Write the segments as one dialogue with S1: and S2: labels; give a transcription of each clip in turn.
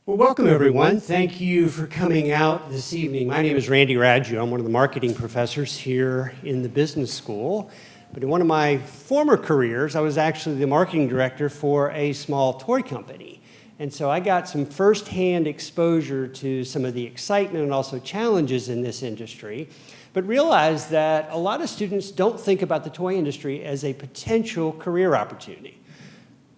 S1: Well, welcome everyone. Thank you for coming out this evening. My name is Randy Raju. I'm one of the marketing professors here in the business school. But in one of my former careers, I was actually the marketing director for a small toy company. And so I got some firsthand exposure to some of the excitement and also challenges in this industry, but realized that a lot of students don't think about the toy industry as a potential career opportunity.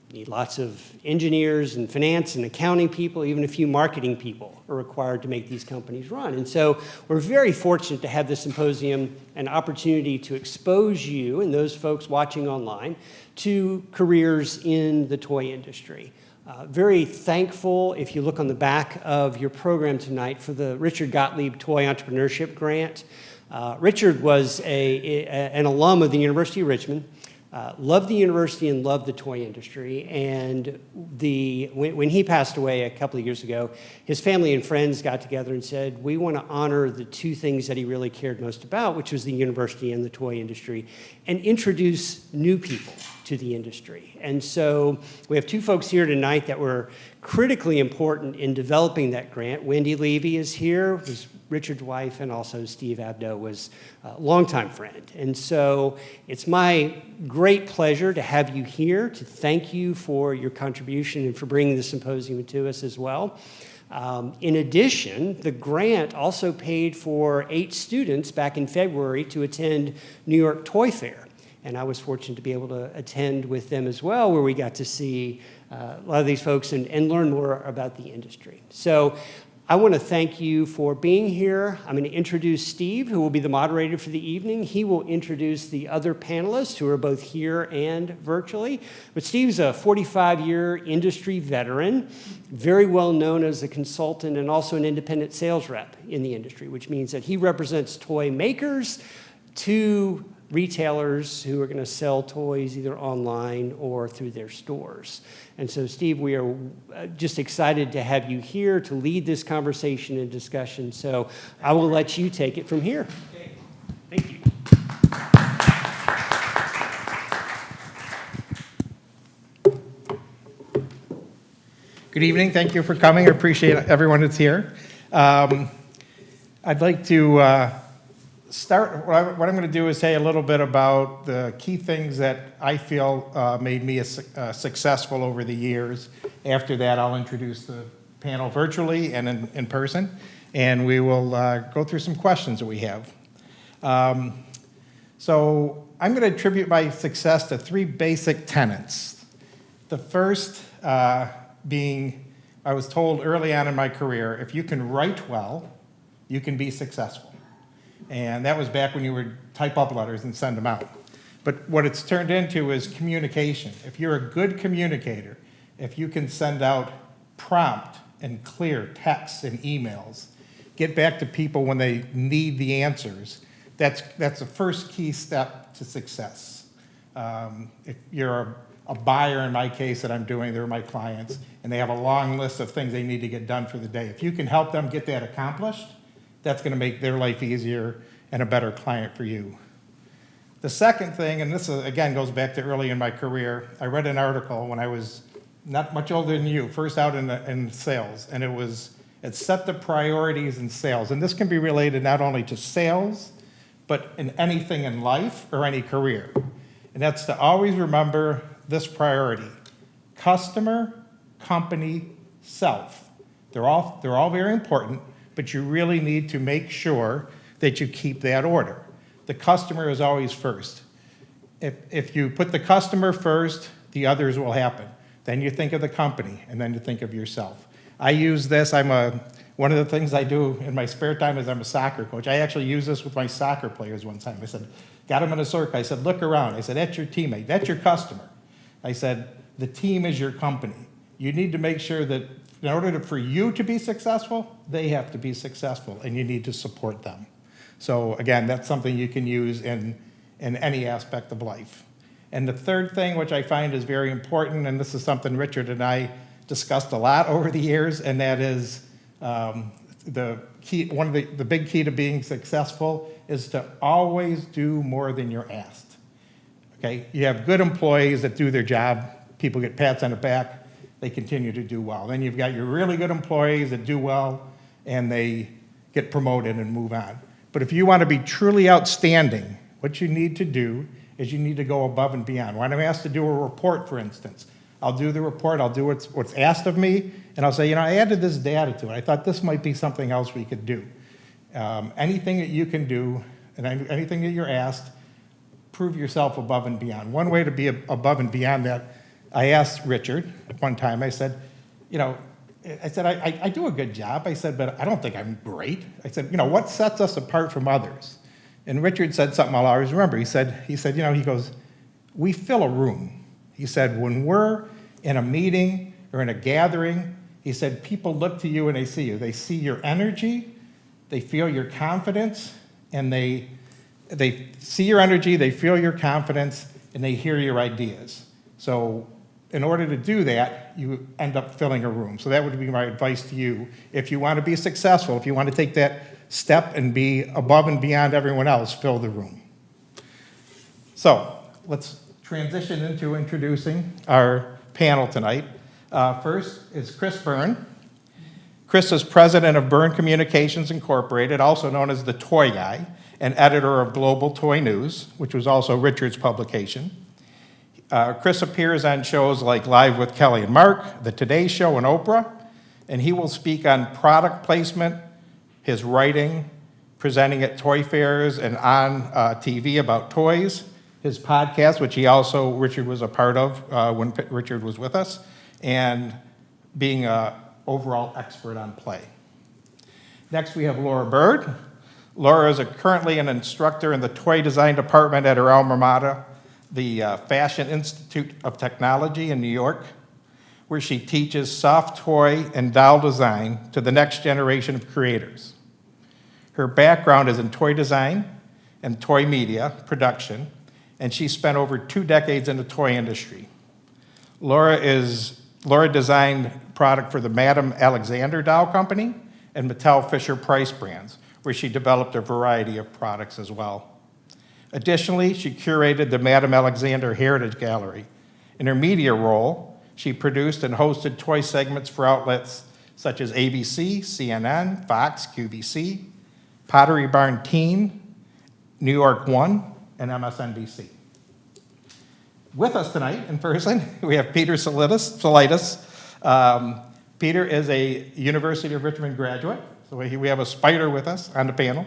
S1: You need lots of engineers and finance and accounting people, even a few marketing people are required to make these companies run. And so we're very fortunate to have this symposium an opportunity to expose you and those folks watching online to careers in the toy industry. Very thankful, if you look on the back of your program tonight, for the Richard Gottlieb Toy Entrepreneurship Grant. Richard was an alum of the University of Richmond. Loved the university and loved the toy industry. And when he passed away a couple of years ago, his family and friends got together and said, we want to honor the two things that he really cared most about, which was the university and the toy industry, and introduce new people to the industry. And so we have two folks here tonight that were critically important in developing that grant. Wendy Levy is here, who's Richard's wife, and also Steve Abdo was a longtime friend. And so it's my great pleasure to have you here, to thank you for your contribution and for bringing the symposium to us as well. In addition, the grant also paid for 8 students back in February to attend New York Toy Fair. And I was fortunate to be able to attend with them as well, where we got to see a lot of these folks and learn more about the industry. So I want to thank you for being here. I'm going to introduce Steve, who will be the moderator for the evening. He will introduce the other panelists who are both here and virtually. But Steve's a 45-year industry veteran, very well known as a consultant and also an independent sales rep in the industry, which means that he represents toy makers to retailers who are going to sell toys either online or through their stores. And so, Steve, we are just excited to have you here to lead this conversation and discussion. So I will let you take it from here.
S2: Okay.
S1: Thank you.
S2: Good evening. Thank you for coming. I appreciate everyone that's here. I'd like to start. What I'm going to do is say a little bit about the key things that I feel made me successful over the years. After that, I'll introduce the panel virtually and in person, and we will go through some questions that we have. So I'm going to attribute my success to 3 basic tenets. The first being, I was told early on in my career, if you can write well, you can be successful. And that was back when you would type up letters and send them out. But what it's turned into is communication. If you're a good communicator, if you can send out prompt and clear texts and emails, get back to people when they need the answers, that's the first key step to success. If you're a buyer, in my case, that I'm doing, they're my clients, and they have a long list of things they need to get done for the day. If you can help them get that accomplished, that's going to make their life easier and a better client for you. The second thing, and this again goes back to early in my career, I read an article when I was not much older than you, first out in sales, and it set the priorities in sales. And this can be related not only to sales, but in anything in life or any career. And that's to always remember this priority: customer, company, self. They're all very important, but you really need to make sure that you keep that order. The customer is always first. If you put the customer first, the others will happen. Then you think of the company, and then you think of yourself. I use this. One of the things I do in my spare time is I'm a soccer coach. I actually used this with my soccer players one time. I said, got them in a circle. I said, look around. I said, that's your teammate. That's your customer. I said, the team is your company. You need to make sure that in order for you to be successful, they have to be successful, and you need to support them. So again, that's something you can use in any aspect of life. And the third thing, which I find is very important, and this is something Richard and I discussed a lot over the years, and that is the key. One of the big key to being successful is to always do more than you're asked. Okay, you have good employees that do their job. People get pats on the back. they continue to do well. Then you've got your really good employees that do well, and they get promoted and move on. But if you want to be truly outstanding, what you need to do is you need to go above and beyond. When I'm asked to do a report, for instance, I'll do the report, I'll do what's asked of me, and I'll say, you know, I added this data to it. I thought this might be something else we could do. Anything that you can do, and anything that you're asked, prove yourself above and beyond. One way to be above and beyond that, I asked Richard one time, I said, you know, I do a good job. I said, but I don't think I'm great. I said, you know, what sets us apart from others? And Richard said something I'll always remember. He said, you know, he goes, we fill a room. He said, when we're in a meeting or in a gathering, he said, people look to you and they see you. They see your energy, they feel your confidence, and they see your energy, they feel your confidence, and they hear your ideas. So in order to do that, you end up filling a room. So that would be my advice to you. If you want to be successful, if you want to take that step and be above and beyond everyone else, fill the room. So let's transition into introducing our panel tonight. First is Chris Byrne. Chris is president of Byrne Communications Incorporated, also known as the Toy Guy, and editor of Global Toy News, which was also Richard's publication. Chris appears on shows like Live with Kelly and Mark, The Today Show, and Oprah, and he will speak on product placement, his writing, presenting at toy fairs and on TV about toys, his podcast, which Richard was a part of when Richard was with us, and being an overall expert on play. Next, we have Laura Bird. Laura is currently an instructor in the toy design department at her alma mater, the Fashion Institute of Technology in New York, where she teaches soft toy and doll design to the next generation of creators. Her background is in toy design and toy media production, and she spent over 2 decades in the toy industry. Laura designed product for the Madame Alexander doll company and Mattel Fisher-Price brands, where she developed a variety of products as well. Additionally, she curated the Madame Alexander Heritage Gallery. In her media role, she produced and hosted toy segments for outlets such as ABC, CNN, Fox, QVC, Pottery Barn Teen, New York One, and MSNBC. With us tonight in person, we have Peter Salidas. Peter is a University of Richmond graduate, so we have a spider with us on the panel.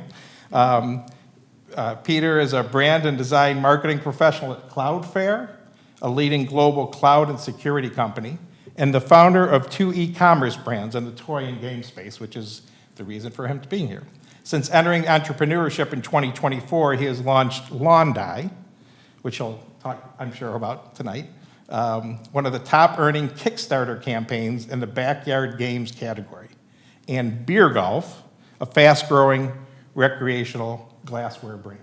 S2: Peter is a brand and design marketing professional at Cloudflare, a leading global cloud and security company, and the founder of 2 e-commerce brands in the toy and game space, which is the reason for him to be here. Since entering entrepreneurship in 2024, he has launched Lawn Dye, which he'll talk, I'm sure, about tonight, one of the top earning Kickstarter campaigns in the backyard games category, and Beer Golf, a fast-growing recreational glassware brand.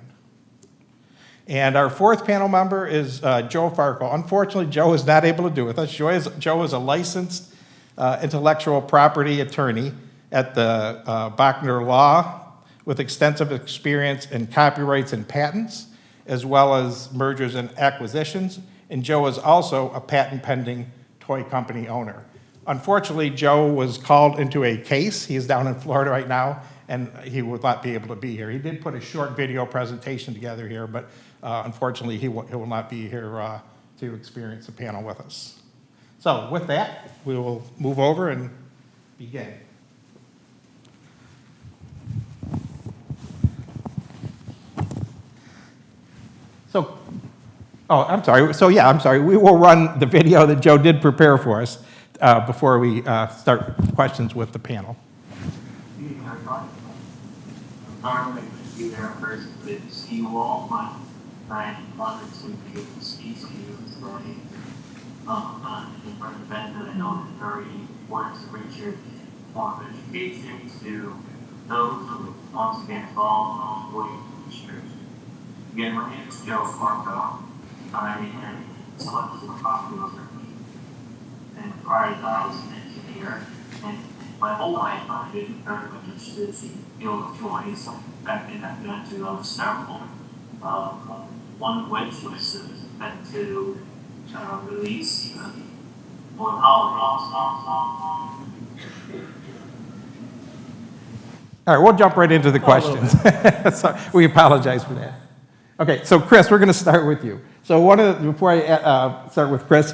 S2: And our fourth panel member is Joe Farco. Unfortunately, Joe is not able to do it with us. Joe is a licensed intellectual property attorney at the Bachner Law with extensive experience in copyrights and patents, as well as mergers and acquisitions. And Joe is also a patent-pending toy company owner. Unfortunately, Joe was called into a case. He is down in Florida right now, and he will not be able to be here. He did put a short video presentation together here, but unfortunately, he will not be here to experience the panel with us. So with that, we will move over and begin. So, I'm sorry. We will run the video that Joe did prepare for us before we start questions with the panel.
S3: I'm going to be there first to see you all. My honor to be able to speak to you today in front of event that I know is very important to Richard on education to those who once again fall on the way to church. Again, my name is Joe Farco. I am intellectual property owner, and prior to that, I was an engineer, and my whole life I've been very much interested in the field of toys. Back then, I've been to several, one of which was meant to release on holidays.
S2: All right, we'll jump right into the questions. So we apologize for that. Okay, so Chris, we're going to start with you. So before I start with Chris,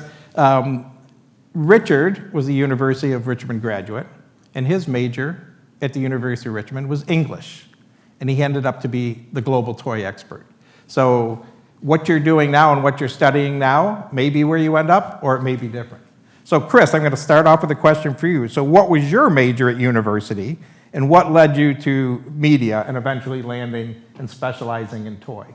S2: Richard was the University of Richmond graduate, and his major at the University of Richmond was English, and he ended up to be the global toy expert. So what you're doing now and what you're studying now may be where you end up, or it may be different. So Chris, I'm going to start off with a question for you. So what was your major at university, and what led you to media and eventually landing and specializing in toy?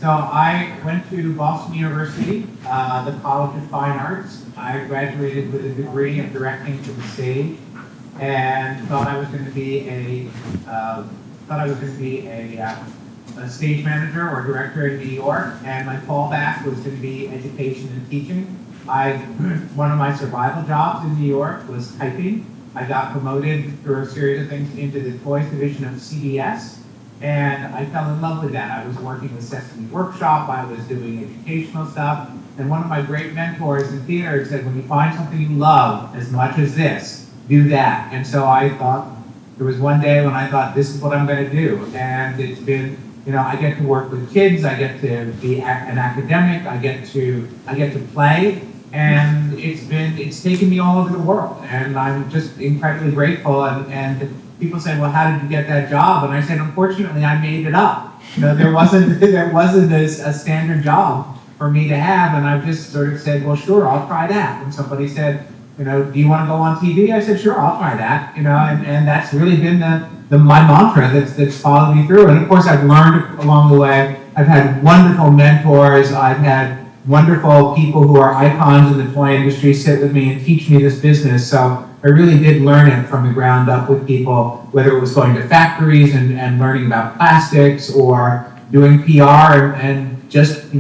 S4: So I went to Boston University, the College of Fine Arts. I graduated with a degree in directing to the stage, and thought I was going to be a stage manager or director in New York. And my fallback was going to be education and teaching. One of my survival jobs in New York was typing. I got promoted through a series of things into the toys division of CBS. And I fell in love with that. I was working with Sesame Workshop, I was doing educational stuff, and one of my great mentors in theater said, when you find something you love as much as this, do that. And so I thought, there was one day when I thought, this is what I'm going to do. And it's been, I get to work with kids, I get to be an academic, I get to play, and it's taken me all over the world. And I'm just incredibly grateful. And people say, well, how did you get that job? And I said, unfortunately, I made it up. There wasn't a standard job for me to have. And I just sort of said, well, sure, I'll try that. And somebody said, do you want to go on TV? I said, sure, I'll try that. And that's really been my mantra that's followed me through. And of course, I've learned along the way. I've had wonderful mentors. I've had wonderful people who are icons in the toy industry sit with me and teach me this business. So I really did learn it from the ground up with people, whether it was going to factories and learning about plastics or doing PR and just,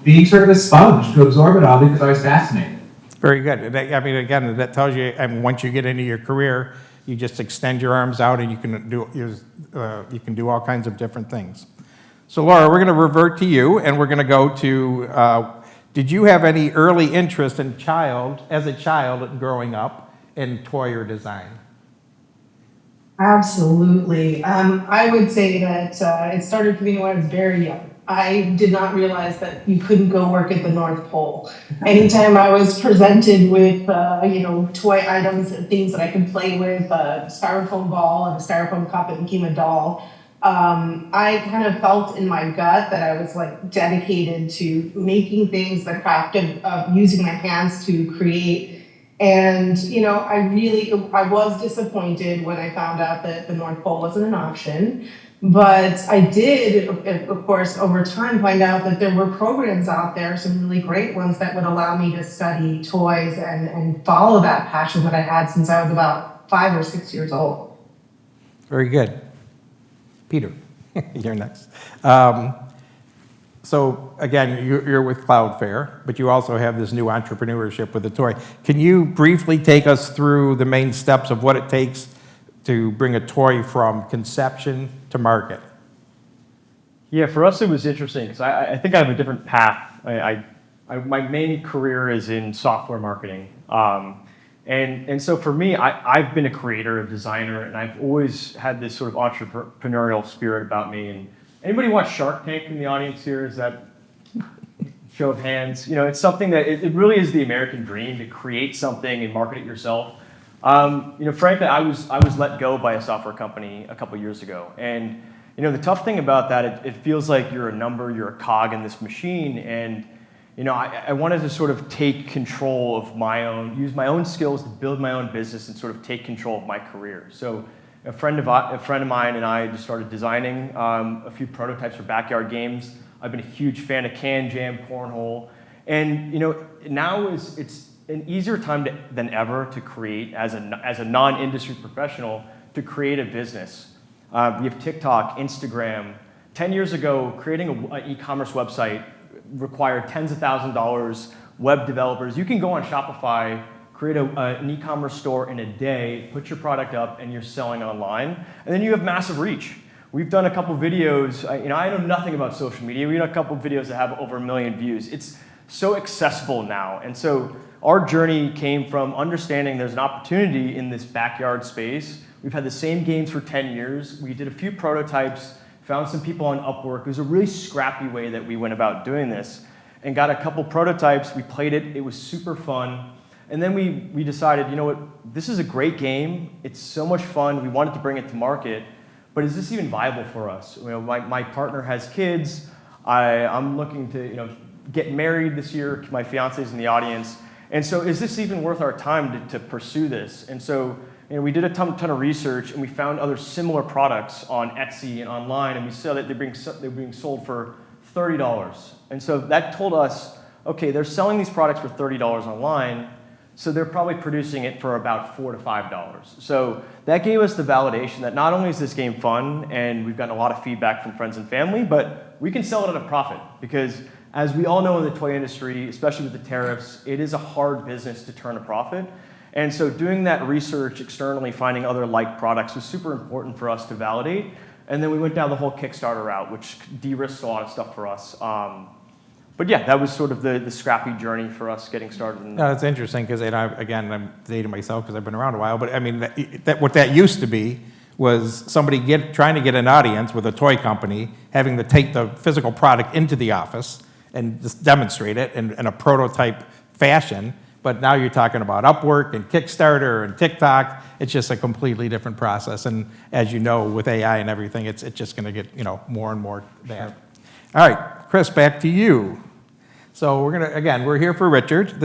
S4: being sort of a sponge to absorb it all because I was fascinated.
S2: Very good. I mean, again, that tells you, once you get into your career, you just extend your arms out and you can do all kinds of different things. So Laura, we're going to revert to you, and we're going to go to, did you have any early interest as a child growing up in toy or design?
S5: Absolutely. I would say that it started for me when I was very young. I did not realize that you couldn't go work at the North Pole. Anytime I was presented with, toy items and things that I could play with, a styrofoam ball and a styrofoam cup, it became a doll. I kind of felt in my gut that I was like dedicated to making things, the craft of using my hands to create. And, I was disappointed when I found out that the North Pole wasn't an option. But I did, of course, over time find out that there were programs out there, some really great ones that would allow me to study toys and follow that passion that I had since I was about 5 or 6 years old.
S2: Very good. Peter, you're next. So again, you're with Cloudfair, but you also have this new entrepreneurship with the toy. Can you briefly take us through the main steps of what it takes to bring a toy from conception to market?
S6: Yeah, for us it was interesting because I think I have a different path. My main career is in software marketing. And so for me, I've been a creator, a designer, and I've always had this sort of entrepreneurial spirit about me. And anybody watch Shark Tank in the audience here? Is that show of hands? It's something that it really is the American dream to create something and market it yourself. Frankly, I was let go by a software company a couple years ago. And, the tough thing about that, it feels like you're a number, you're a cog in this machine. And, I wanted to sort of take control of use my own skills to build my own business and sort of take control of my career. So a friend of mine and I just started designing a few prototypes for backyard games. I've been a huge fan of Can Jam, Cornhole. And, now it's an easier time than ever to create as a non-industry professional to create a business. We have TikTok, Instagram. 10 years ago, creating an e-commerce website required tens of thousands of dollars. Web developers, you can go on Shopify, create an e-commerce store in a day, put your product up, and you're selling online. And then you have massive reach. We've done a couple videos. I know nothing about social media. We've done a couple videos that have over 1 million views. It's so accessible now. And so our journey came from understanding there's an opportunity in this backyard space. We've had the same games for 10 years. We did a few prototypes, found some people on Upwork. It was a really scrappy way that we went about doing this, and got a couple prototypes. We played it. It was super fun. And then we decided, you know what, this is a great game. It's so much fun. We wanted to bring it to market, but is this even viable for us? You know, my partner has kids. I'm looking to get married this year. My fiance's in the audience. And so is this even worth our time to pursue this? And so we did a ton of research, and we found other similar products on Etsy and online, and we saw that they're being sold for $30. And so that told us, okay, they're selling these products for $30 online, so they're probably producing it for about $4 to $5. So that gave us the validation that not only is this game fun, and we've gotten a lot of feedback from friends and family, but we can sell it at a profit, because as we all know in the toy industry, especially with the tariffs, it is a hard business to turn a profit. And so doing that research externally, finding other like products was super important for us to validate. And then we went down the whole Kickstarter route, which de-risked a lot of stuff for us. But yeah, that was sort of the scrappy journey for us getting started.
S2: No, it's interesting because, again, I'm dating myself because I've been around a while, but I mean, what that used to be was somebody trying to get an audience with a toy company, having to take the physical product into the office and just demonstrate it in a prototype fashion. But now you're talking about Upwork and Kickstarter and TikTok. It's just a completely different process. And as you know, with AI and everything, it's just going to get more and more that. Sure. All right, Chris, back to you. So we're here for Richard.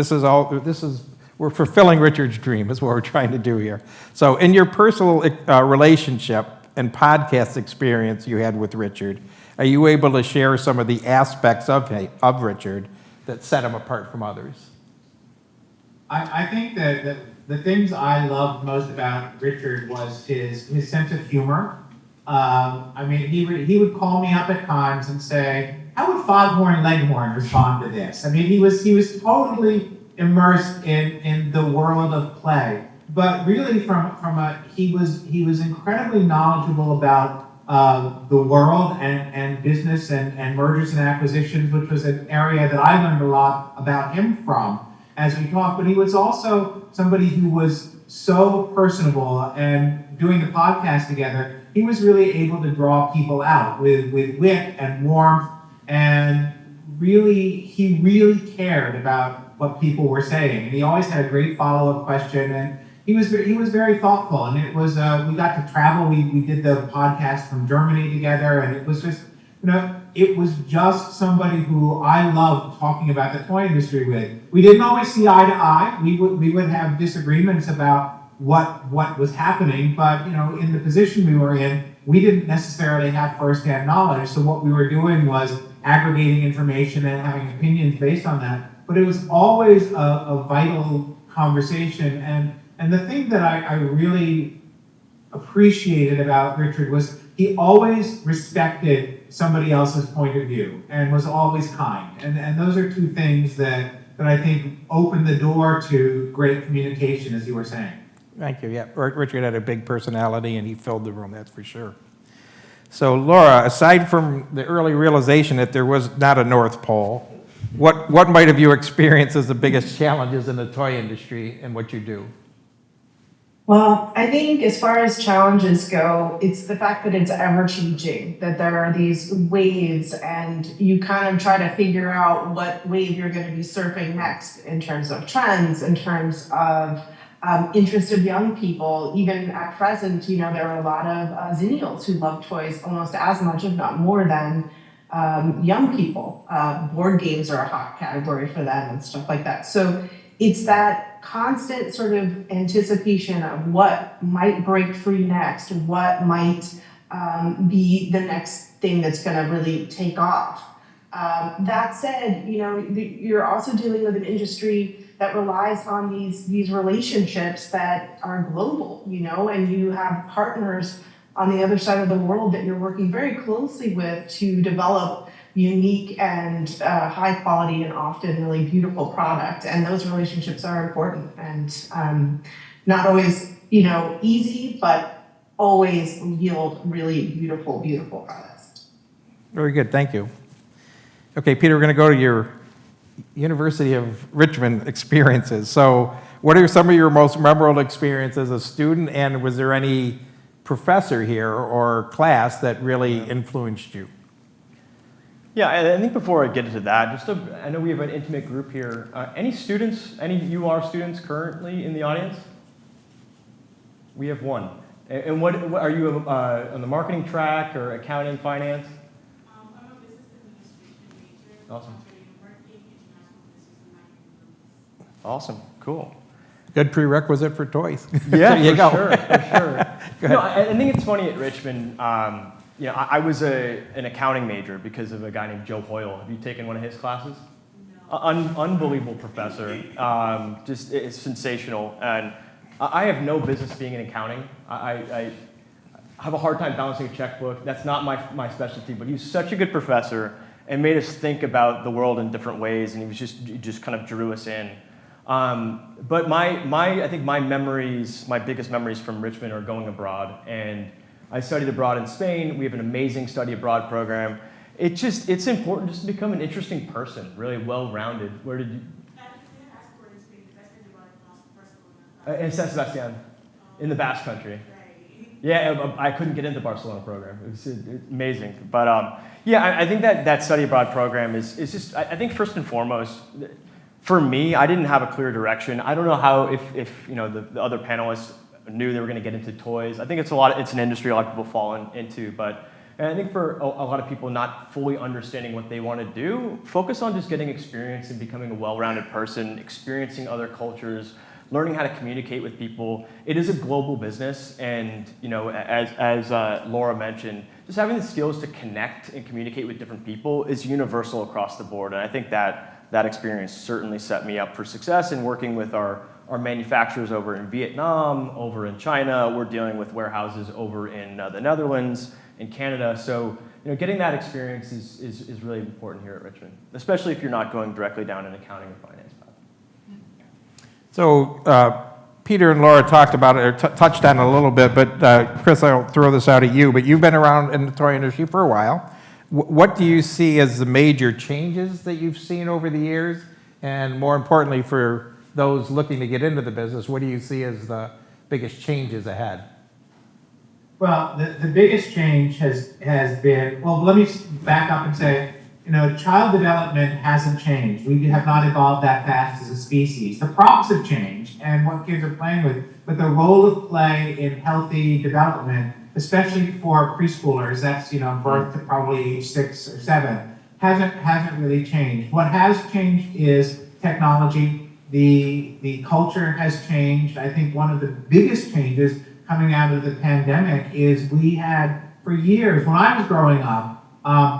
S2: We're fulfilling Richard's dream is what we're trying to do here. So in your personal relationship and podcast experience you had with Richard, are you able to share some of the aspects of Richard that set him apart from others?
S4: I think that the things I loved most about Richard was his sense of humor. I mean, he would call me up at times and say, "How would Foghorn Leghorn respond to this?" I mean, he was totally immersed in the world of play, but really he was incredibly knowledgeable about the world and business and mergers and acquisitions, which was an area that I learned a lot about him from as we talked. But he was also somebody who was so personable, and doing the podcast together, he was really able to draw people out with wit and warmth, and he really cared about what people were saying. And he always had a great follow-up question, and he was very thoughtful. And it was we got to travel. We did the podcast from Germany together, and it was just it was just somebody who I loved talking about the toy industry with. We didn't always see eye to eye. We would have disagreements about what was happening, but in the position we were in, we didn't necessarily have firsthand knowledge. So what we were doing was aggregating information and having opinions based on that. But it was always a vital conversation. And the thing that I really appreciated about Richard was he always respected somebody else's point of view and was always kind. And those are two things that I think opened the door to great communication, as you were saying.
S2: Thank you. Yeah, Richard had a big personality, and he filled the room, that's for sure. So, Laura, aside from the early realization that there was not a North Pole, what might have you experienced as the biggest challenges in the toy industry and what you do?
S5: Well, I think as far as challenges go, it's the fact that it's ever changing, that there are these waves, and you kind of try to figure out what wave you're going to be surfing next in terms of trends, in terms of interest of young people. Even at present, there are a lot of zennials who love toys almost as much, if not more than young people. Board games are a hot category for them and stuff like that. So it's that constant sort of anticipation of what might break free next, what might be the next thing that's going to really take off. That said, you're also dealing with an industry that relies on these relationships that are global, and you have partners on the other side of the world that you're working very closely with to develop unique and high quality and often really beautiful product. And those relationships are important and not always, easy, but always yield really beautiful, beautiful products.
S2: Very good, thank you. Okay, Peter, we're going to go to your University of Richmond experiences. So what are some of your most memorable experiences as a student, and was there any professor here or class that really influenced you?
S6: Yeah, I think before I get into that, I know we have an intimate group here. Any students, any UR students currently in the audience? We have one. And what are you on the marketing track or accounting, finance?
S7: I'm a business administration major.
S6: Awesome.
S7: Studying marketing, international business, and marketing.
S6: Awesome, cool.
S2: Good prerequisite for toys.
S6: Yeah,
S2: There you go.
S6: for sure.
S2: Go
S6: No,
S2: ahead.
S6: I think it's funny at Richmond. I was an accounting major because of a guy named Joe Hoyle. Have you taken one of his classes?
S7: No.
S6: Unbelievable professor. Just it's sensational. And I have no business being in accounting. I have a hard time balancing a checkbook. That's not my specialty. But he was such a good professor and made us think about the world in different ways. And he just kind of drew us in. But I think my biggest memories from Richmond are going abroad. And I studied abroad in Spain. We have an amazing study abroad program. It's important just to become an interesting person, really well-rounded. Where did you? In San Sebastian, in the Basque Country. Yeah, I couldn't get into the Barcelona program. It's amazing. But I think that study abroad program is just, I think first and foremost, for me, I didn't have a clear direction. I don't know how if the other panelists knew they were going to get into toys. I think it's an industry a lot of people fall into, but I think for a lot of people not fully understanding what they want to do, focus on just getting experience and becoming a well-rounded person, experiencing other cultures, learning how to communicate with people. It is a global business, and as Laura mentioned, just having the skills to connect and communicate with different people is universal across the board. And I think that experience certainly set me up for success in working with our manufacturers over in Vietnam, over in China. We're dealing with warehouses over in the Netherlands, in Canada. So getting that experience is really important here at Richmond, especially if you're not going directly down an accounting or finance path.
S2: So Peter and Laura talked about it, or touched on it a little bit, but Chris, I'll throw this out at you, but you've been around in the toy industry for a while. What do you see as the major changes that you've seen over the years? And more importantly, for those looking to get into the business, what do you see as the biggest changes ahead?
S4: Well, the biggest change has been, well, let me back up and say, child development hasn't changed. We have not evolved that fast as a species. The crops have changed and what kids are playing with, but the role of play in healthy development, especially for preschoolers, that's, birth to probably age 6 or 7, hasn't really changed. What has changed is technology. The culture has changed. I think one of the biggest changes coming out of the pandemic is we had, for years, when I was growing up,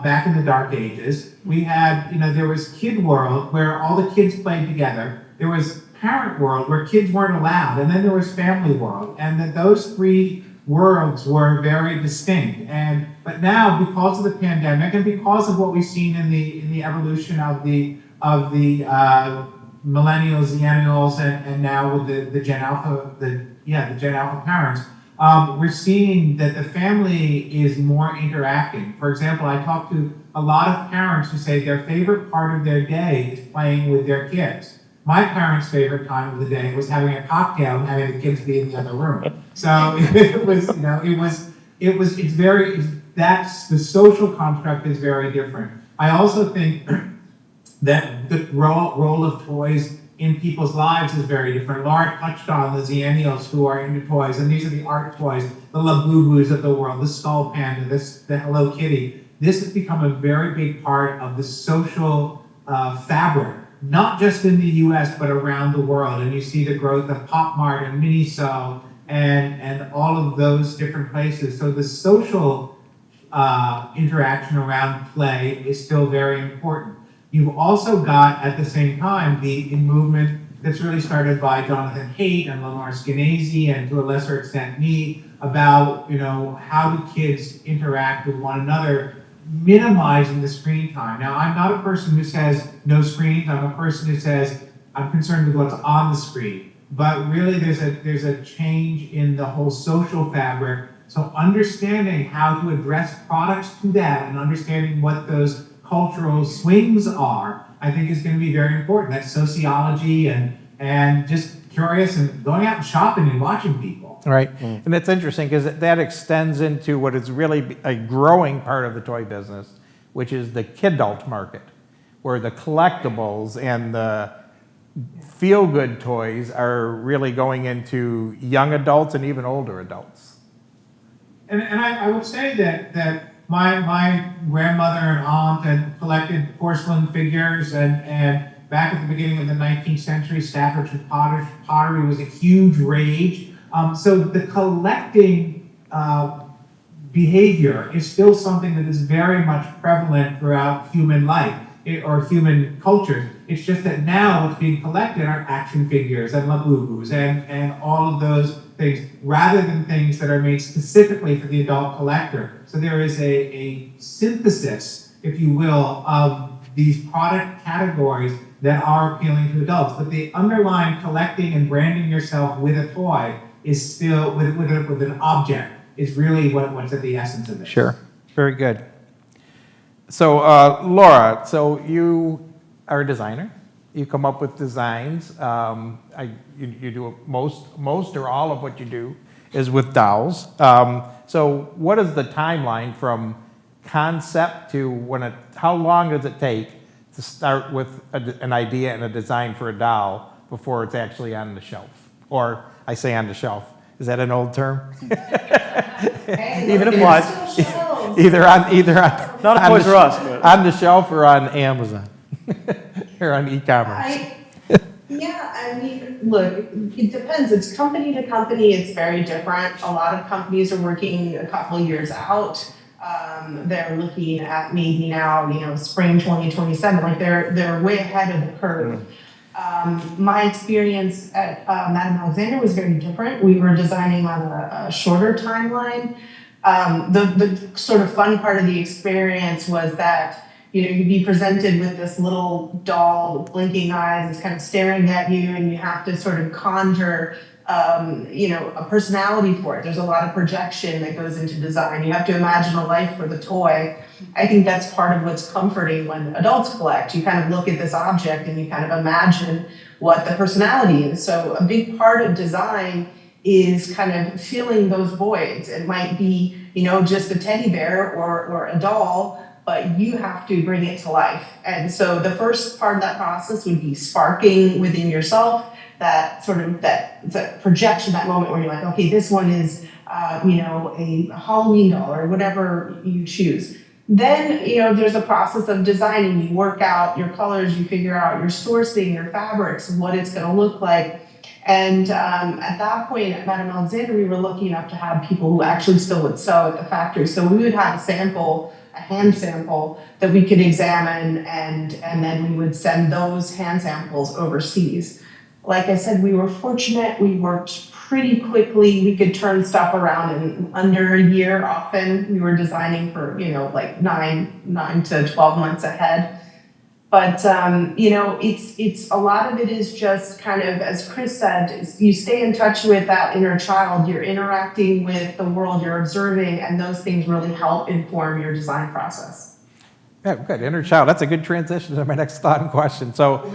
S4: back in the dark ages, we had, there was kid world where all the kids played together. There was parent world where kids weren't allowed. And then there was family world. And that those three worlds were very distinct. But now, because of the pandemic and because of what we've seen in the evolution of the millennials, Xennials, and now with the Gen Alpha, the Gen Alpha parents, we're seeing that the family is more interacting. For example, I talk to a lot of parents who say their favorite part of their day is playing with their kids. My parents' favorite time of the day was having a cocktail and having the kids be in the other room. So that's the social construct is very different. I also think that the role of toys in people's lives is very different. Laura touched on the Xennials who are into toys, and these are the art toys, the Labubus of the world, the Skull Panda, the Hello Kitty. This has become a very big part of the social fabric, not just in the US, but around the world. And you see the growth of Pop Mart and Miniso and all of those different places. So the social interaction around play is still very important. You've also got, at the same time, the movement that's really started by Jonathan Haidt and Lamar Skenazy, and to a lesser extent me, about how do kids interact with one another, minimizing the screen time. Now, I'm not a person who says no screens. I'm a person who says I'm concerned with what's on the screen. But really, there's a change in the whole social fabric. So understanding how to address products to that and understanding what those cultural swings are, I think is going to be very important. That's sociology and just curious and going out and shopping and watching people.
S2: Right. And it's interesting because that extends into what is really a growing part of the toy business, which is the kidult market, where the collectibles and the feel-good toys are really going into young adults and even older adults.
S4: And I would say that my grandmother and aunt had collected porcelain figures, and back at the beginning of the 19th century, Staffordshire pottery was a huge rage. So the collecting behavior is still something that is very much prevalent throughout human life or human culture. It's just that now what's being collected are action figures and Labubus and all of those things, rather than things that are made specifically for the adult collector. So there is a synthesis, if you will, of these product categories that are appealing to adults. But the underlying collecting and branding yourself with a toy is still, with an object, is really what's at the essence of it.
S2: Sure. Very good. So, Laura, so you are a designer. You come up with designs. You do most or all of what you do is with dolls. So what is the timeline from concept to how long does it take to start with an idea and a design for a doll before it's actually on the shelf? Or I say on the shelf. Is that an old term?
S5: Hey,
S6: Even
S5: look,
S6: applies.
S5: there's still shelves.
S2: Either on
S6: Not a Toys R Us, but
S2: on the shelf or on Amazon or on e-commerce.
S5: I mean, look, it depends. It's company to company. It's very different. A lot of companies are working a couple of years out. They're looking at maybe now, spring 2027. Like they're way ahead of the curve. My experience at Madame Alexander was very different. We were designing on a shorter timeline. The sort of fun part of the experience was that you'd be presented with this little doll with blinking eyes. It's kind of staring at you, and you have to sort of conjure, a personality for it. There's a lot of projection that goes into design. You have to imagine a life for the toy. I think that's part of what's comforting when adults collect. You kind of look at this object and you kind of imagine what the personality is. So a big part of design is kind of filling those voids. It might be, just a teddy bear or a doll, but you have to bring it to life. And so the first part of that process would be sparking within yourself that sort of that projection, that moment where you're like, okay, this one is, a Halloween doll or whatever you choose. Then, there's a process of designing. You work out your colors, you figure out your sourcing, your fabrics, what it's going to look like. And at that point at Madame Alexander, we were lucky enough to have people who actually still would sew at the factory. So we would have a hand sample that we could examine, and then we would send those hand samples overseas. Like I said, we were fortunate. We worked pretty quickly. We could turn stuff around in under a year. Often we were designing for, like 9 to 12 months ahead. But, it's a lot of it is just kind of, as Chris said, you stay in touch with that inner child. You're interacting with the world, you're observing, and those things really help inform your design process.
S2: Yeah, good. Inner child. That's a good transition to my next thought and question. So,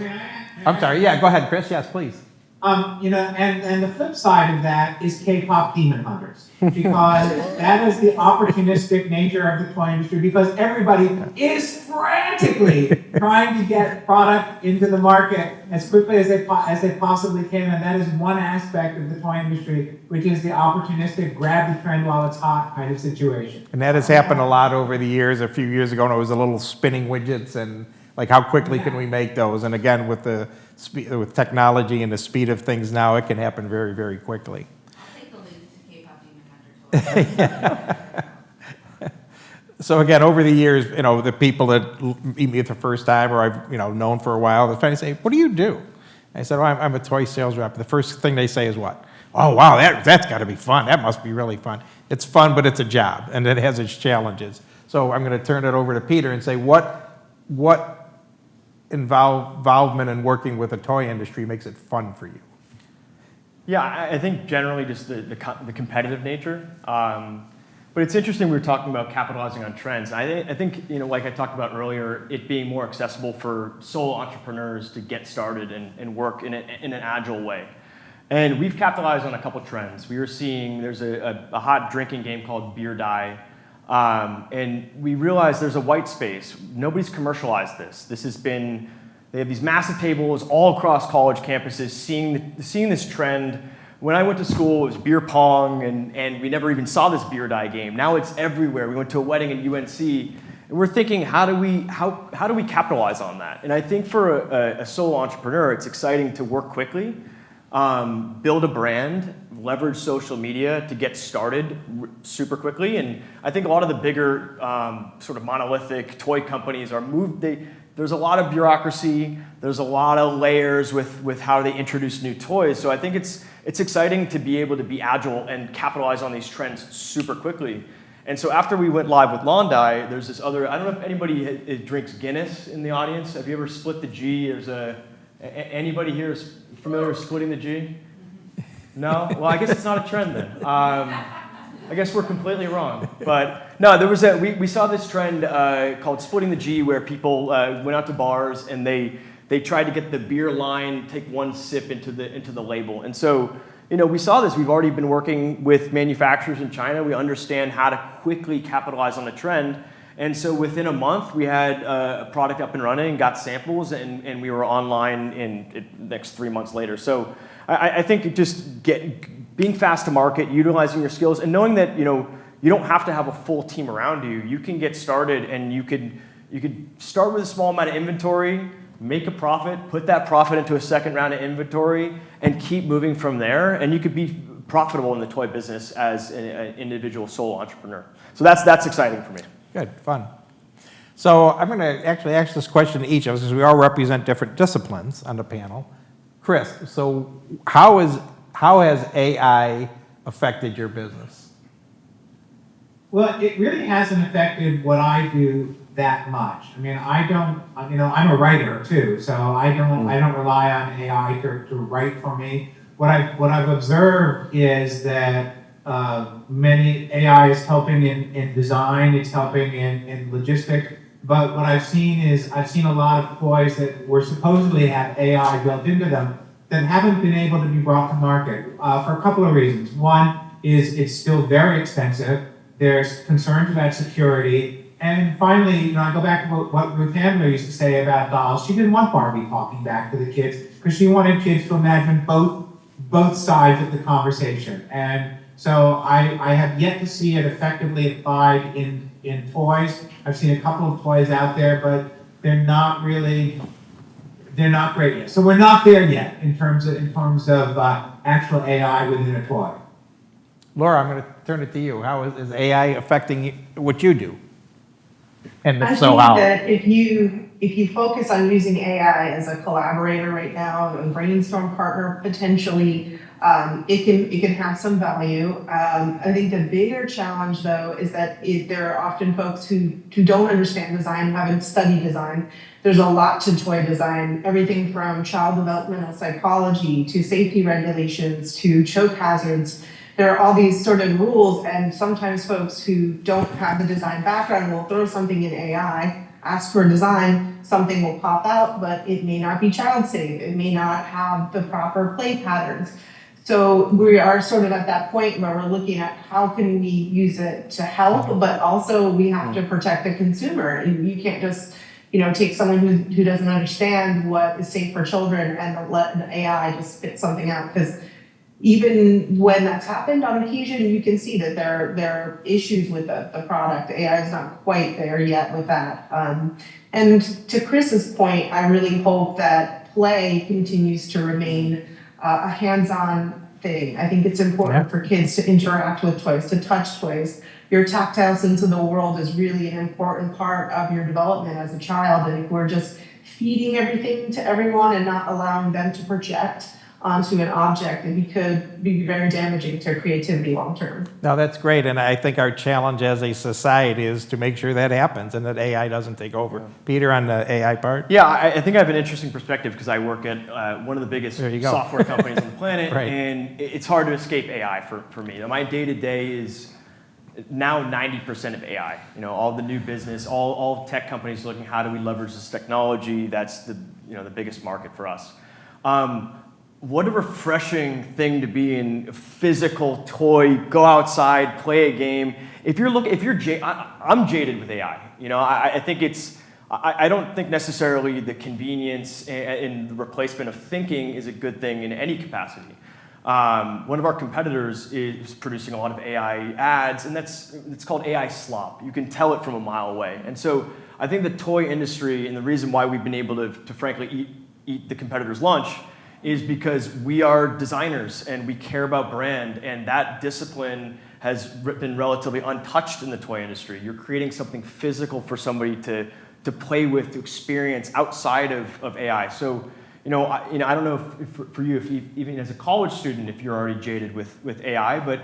S2: I'm sorry. Yeah, go ahead, Chris. Yes, please.
S4: And the flip side of that is K-pop demon hunters, because that is the opportunistic nature of the toy industry, because everybody is frantically trying to get product into the market as quickly as they possibly can, and that is one aspect of the toy industry, which is the opportunistic grab the trend while it's hot kind of situation.
S2: And that has happened a lot over the years. A few years ago, it was the little spinning widgets, and like how quickly can we make those? And again, with with technology and the speed of things now, it can happen very, very quickly.
S7: I'll take the lead to K-pop Demon Hunter toy.
S2: So again, over the years, the people that meet me the first time, or I've known for a while, they're trying to say, "What do you do?" I said, "Well, I'm a toy sales rep." The first thing they say is what? "Oh, wow, that's got to be fun. That must be really fun." It's fun, but it's a job, and it has its challenges. So I'm going to turn it over to Peter and say, what involvement in working with the toy industry makes it fun for you?
S6: Yeah, I think generally just the competitive nature. But it's interesting we were talking about capitalizing on trends. I think, like I talked about earlier, it being more accessible for solo entrepreneurs to get started and work in an agile way. And we've capitalized on a couple trends. We were seeing there's a hot drinking game called Beer Die. And we realized there's a white space. Nobody's commercialized this. They have these massive tables all across college campuses seeing this trend. When I went to school, it was beer pong, and we never even saw this Beer Die game. Now it's everywhere. We went to a wedding at UNC, and we're thinking, how do we capitalize on that? And I think for a solo entrepreneur, it's exciting to work quickly, build a brand, leverage social media to get started super quickly. And I think a lot of the bigger sort of monolithic toy companies are there's a lot of bureaucracy, there's a lot of layers with how they introduce new toys. So I think it's exciting to be able to be agile and capitalize on these trends super quickly. And so after we went live with Londai, there's this other, I don't know if anybody drinks Guinness in the audience. Have you ever split the G? Anybody here is familiar with splitting the G? No? Well, I guess it's not a trend then. I guess we're completely wrong. But no, we saw this trend called splitting the G, where people went out to bars and they tried to get the beer line, take one sip into the label. And so, we saw this. We've already been working with manufacturers in China. We understand how to quickly capitalize on the trend. And so within a month, we had a product up and running and got samples, and we were online in the next 3 months later. So I think just being fast to market, utilizing your skills, and knowing that you don't have to have a full team around you. You can get started, and you could start with a small amount of inventory, make a profit, put that profit into a second round of inventory, and keep moving from there. And you could be profitable in the toy business as an individual solo entrepreneur. So that's exciting for me.
S2: Good, fun. So I'm going to actually ask this question to each of us, because we all represent different disciplines on the panel. Chris, so how has AI affected your business?
S4: Well, it really hasn't affected what I do that much. I mean, I'm a writer too, so I don't rely on AI to write for me. What I've observed is that many AI is helping in design, it's helping in logistics, but what I've seen a lot of toys that were supposedly have AI built into them that haven't been able to be brought to market for a couple of reasons. One is it's still very expensive. There's concerns about security. And finally, I go back to what Ruth Handler used to say about dolls. She didn't want Barbie talking back to the kids because she wanted kids to imagine both sides of the conversation. And so I have yet to see it effectively applied in toys. I've seen a couple of toys out there, but they're not great yet. So we're not there yet in terms of actual AI within a toy.
S2: Laura, I'm going to turn it to you. How is AI affecting what you do? And
S5: I think that if you focus on using AI as a collaborator right now, a brainstorm partner potentially, it can have some value. I think the bigger challenge though is that there are often folks who don't understand design, haven't studied design. There's a lot to toy design, everything from child developmental psychology to safety regulations to choke hazards. There are all these sort of rules, and sometimes folks who don't have the design background will throw something in AI, ask for a design, something will pop out, but it may not be child safe. It may not have the proper play patterns. So we are sort of at that point where we're looking at how can we use it to help, but also we have to protect the consumer. You can't just take someone who doesn't understand what is safe for children and let an AI just spit something out, because even when that's happened on occasion, you can see that there are issues with the product. AI is not quite there yet with that. And to Chris's point, I really hope that play continues to remain a hands-on thing. I think it's important for kids to interact with toys, to touch toys. Your tactile sense of the world is really an important part of your development as a child. And if we're just feeding everything to everyone and not allowing them to project onto an object, and could be very damaging to creativity long term.
S2: No, that's great, and I think our challenge as a society is to make sure that happens and that AI doesn't take over. Yeah. Peter, on the AI part?
S6: Yeah, I think I have an interesting perspective because I work at one of the biggest software companies on the planet,
S2: right.
S6: And it's hard to escape AI for me. My day-to-day is now 90% of AI. You know, all the new business, all tech companies looking, how do we leverage this technology? That's the biggest market for us. What a refreshing thing to be in a physical toy, go outside, play a game. I'm jaded with AI. You know, I think I don't think necessarily the convenience and the replacement of thinking is a good thing in any capacity. One of our competitors is producing a lot of AI ads, and it's called AI slop. You can tell it from a mile away. And so I think the toy industry, and the reason why we've been able to frankly eat the competitor's lunch, is because we are designers and we care about brand, and that discipline has been relatively untouched in the toy industry. You're creating something physical for somebody to play with, to experience outside of AI. So, I don't know if for you, even as a college student, if you're already jaded with AI, but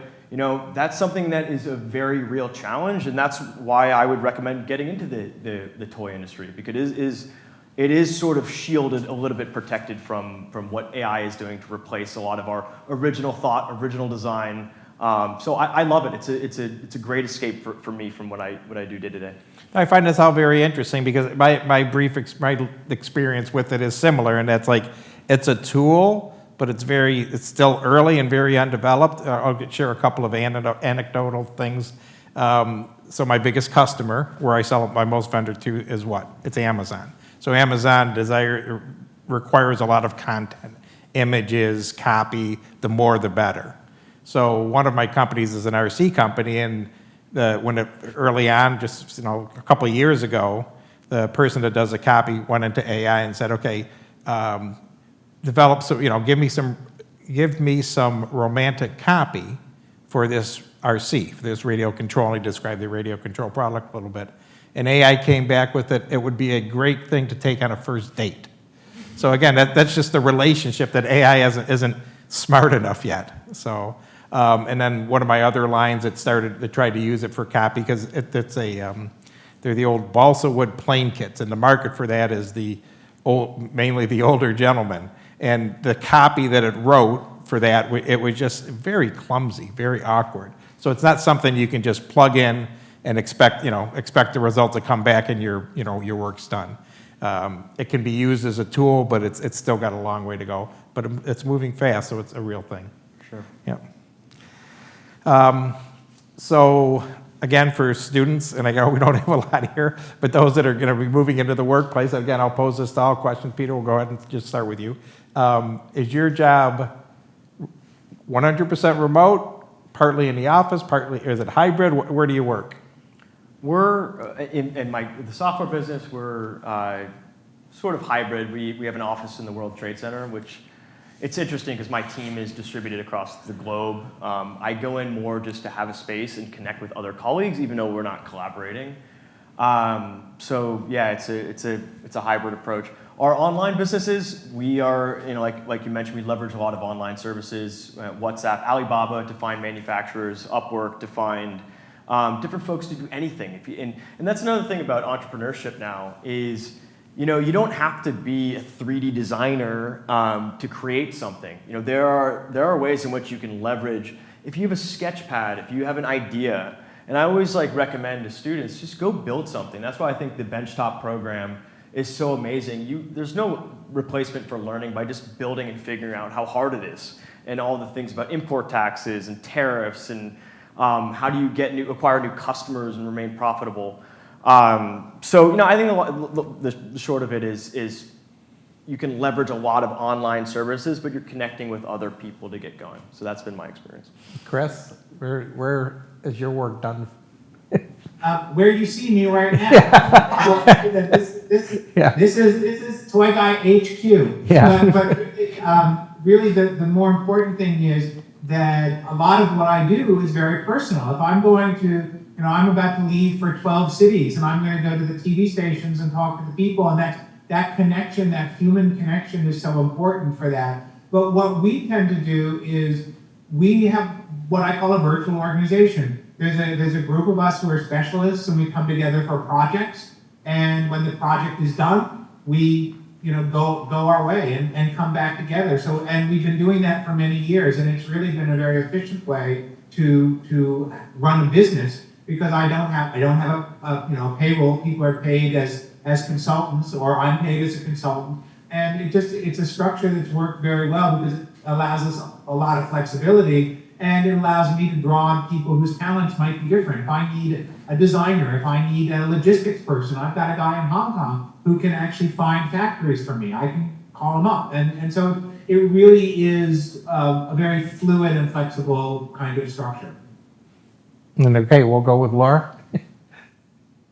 S6: that's something that is a very real challenge, and that's why I would recommend getting into the toy industry, because it is sort of shielded, a little bit protected from what AI is doing to replace a lot of our original thought, original design. So I love it. It's a great escape for me from what I do day to day.
S2: I find this all very interesting because my experience with it is similar, and that's like it's a tool, but it's still early and very undeveloped. I'll share a couple of anecdotal things. So my biggest customer, where I sell my most vendor to, is what? It's Amazon. So Amazon requires a lot of content, images, copy. The more, the better. So one of my companies is an RC company, and early on, just a couple of years ago, the person that does the copy went into AI and said, "Okay, develop some, give me some romantic copy for this RC, for this radio control." And he described the radio control product a little bit. And AI came back with it. It would be a great thing to take on a first date. So again, that's just the relationship that AI isn't smart enough yet. So, and then one of my other lines, they tried to use it for copy because they're the old balsa wood plane kits, and the market for that is mainly the older gentleman. And the copy that it wrote for that, it was just very clumsy, very awkward. So it's not something you can just plug in and expect the result to come back and your work's done. It can be used as a tool, but it's still got a long way to go. But it's moving fast, so it's a real thing.
S6: Sure.
S2: Yeah. So again, for students, and I know we don't have a lot here, but those that are going to be moving into the workplace, again, I'll pose this to all questions. Peter, we'll go ahead and just start with you. Is your job 100% remote, partly in the office, is it hybrid? Where do you work?
S6: We're in the software business. We're sort of hybrid. We have an office in the World Trade Center, which it's interesting because my team is distributed across the globe. I go in more just to have a space and connect with other colleagues, even though we're not collaborating. So yeah, it's a hybrid approach. Our online businesses, we are, like you mentioned, we leverage a lot of online services, WhatsApp, Alibaba to find manufacturers, Upwork to find different folks to do anything. And that's another thing about entrepreneurship now is, you don't have to be a 3D designer to create something. There are ways in which you can leverage. If you have a sketch pad, if you have an idea, and I always recommend to students, just go build something. That's why I think the Benchtop program is so amazing. There's no replacement for learning by just building and figuring out how hard it is, and all the things about import taxes and tariffs and how do you acquire new customers and remain profitable. So I think the short of it is you can leverage a lot of online services, but you're connecting with other people to get going. So that's been my experience.
S2: Chris, where is your work done?
S4: Where you see me right now. This is Toy Guy HQ.
S2: Yeah.
S4: But really the more important thing is that a lot of what I do is very personal. If I'm going to, I'm about to leave for 12 cities, and I'm going to go to the TV stations and talk to the people, and that connection, that human connection is so important for that. But what we tend to do is we have what I call a virtual organization. There's a group of us who are specialists, and we come together for projects, and when the project is done, we go our way and come back together. And we've been doing that for many years, and it's really been a very efficient way to run a business because I don't have a payroll. People are paid as consultants, or I'm paid as a consultant, and it's a structure that's worked very well because it allows us a lot of flexibility, and it allows me to draw on people whose talents might be different. If I need a designer, if I need a logistics person, I've got a guy in Hong Kong who can actually find factories for me. I can call him up, and so it really is a very fluid and flexible kind of structure.
S2: And okay, we'll go with Laura.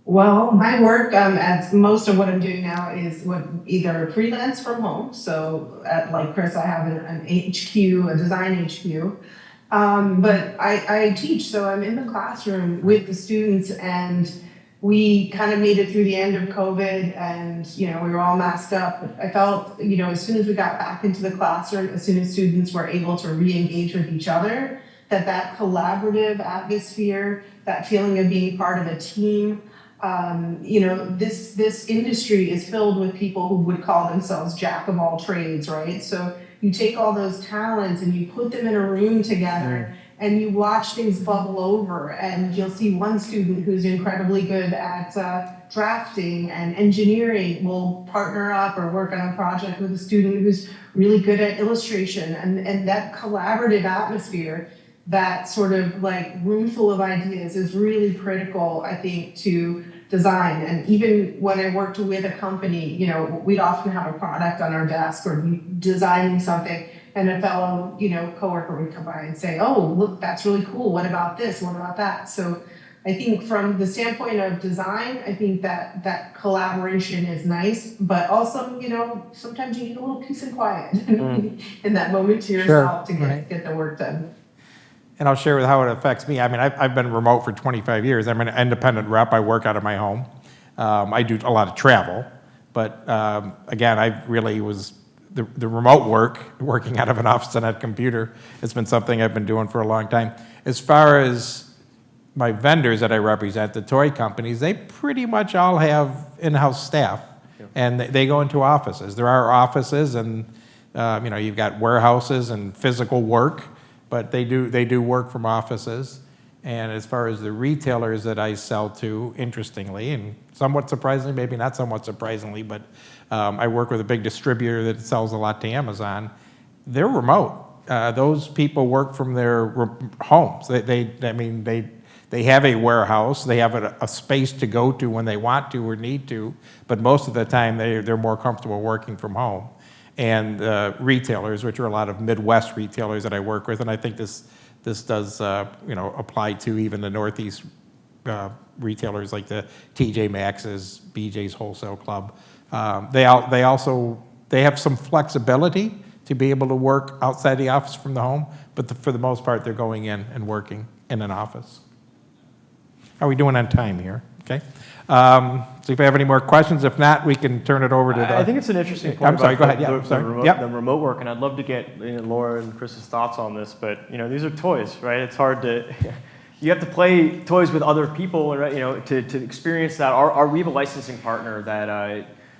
S5: Well, my work, as most of what I'm doing now is either freelance from home. So like Chris, I have an HQ, a design HQ. But I teach, so I'm in the classroom with the students, and we kind of made it through the end of COVID, and we were all masked up. I felt, as soon as we got back into the classroom, as soon as students were able to re-engage with each other, that collaborative atmosphere, that feeling of being part of a team. This industry is filled with people who would call themselves jack of all trades, right? So you take all those talents and you put them in a room together and you watch things bubble over, and you'll see one student who's incredibly good at drafting and engineering will partner up or work on a project with a student who's really good at illustration, and that collaborative atmosphere, that sort of like room full of ideas is really critical, I think, to design. And even when I worked with a company, we'd often have a product on our desk or be designing something, and a fellow, coworker would come by and say, "Oh, look, that's really cool. What about this? What about that?" So I think from the standpoint of design, I think that collaboration is nice, but also, sometimes you need a little peace and quiet in that moment to yourself to get the work done.
S2: And I'll share with how it affects me. I mean, I've been remote for 25 years. I'm an independent rep. I work out of my home. I do a lot of travel. But again, I really was the remote working out of an office and a computer. It's been something I've been doing for a long time. As far as my vendors that I represent, the toy companies, they pretty much all have in-house staff. And they go into offices. There are offices, and you've got warehouses and physical work. But they do work from offices. And as far as the retailers that I sell to, interestingly, and somewhat surprisingly, maybe not somewhat surprisingly, but I work with a big distributor that sells a lot to Amazon. They're remote. Those people work from their homes. They have a warehouse. They have a space to go to when they want to or need to. But most of the time, they're more comfortable working from home. And retailers, which are a lot of Midwest retailers that I work with, and I think this does apply to even the Northeast retailers like the TJ Maxx's, BJ's Wholesale Club. They have some flexibility to be able to work outside the office from the home, but for the most part, they're going in and working in an office. How are we doing on time here? Okay. So if you have any more questions, if not, we can turn it over to the...
S6: I think it's an interesting point.
S2: I'm sorry, go ahead.
S6: The remote work, and I'd love to get Laura and Chris's thoughts on this, but these are toys, right? It's hard to... You have to play toys with other people, right? To experience that. We have a licensing partner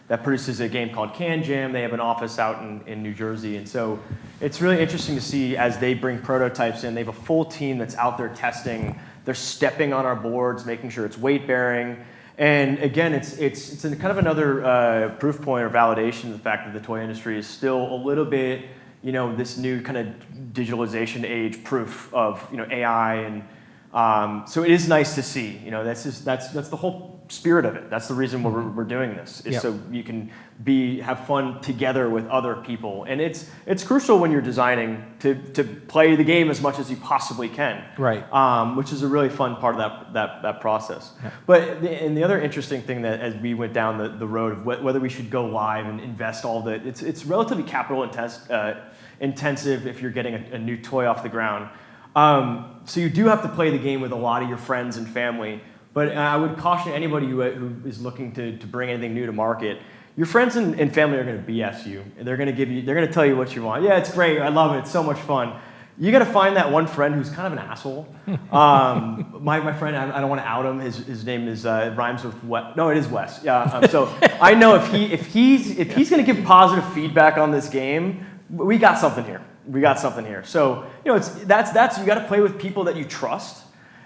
S6: that produces a game called Can Jam. They have an office out in New Jersey, and so it's really interesting to see as they bring prototypes in. They have a full team that's out there testing. They're stepping on our boards, making sure it's weight bearing. And again, it's kind of another proof point or validation of the fact that the toy industry is still a little bit, this new kind of digitalization age proof of AI, and so it is nice to see. That's the whole spirit of it. That's the reason we're doing this, is so you can have fun together with other people. And it's crucial when you're designing to play the game as much as you possibly can. Right. Which is a really fun part of that process. Yeah. But the other interesting thing that as we went down the road of whether we should go live and invest all the, it's relatively capital intensive if you're getting a new toy off the ground. So you do have to play the game with a lot of your friends and family. But I would caution anybody who is looking to bring anything new to market. Your friends and family are going to BS you. They're going to tell you what you want. Yeah, it's great. I love it. It's so much fun. You got to find that one friend who's kind of an asshole. My friend, I don't want to out him. His name is rhymes with Wes. No, it is Wes. Yeah. So I know if he's going to give positive feedback on this game, we got something here. we got something here. So, you know, that's you got to play with people that you trust.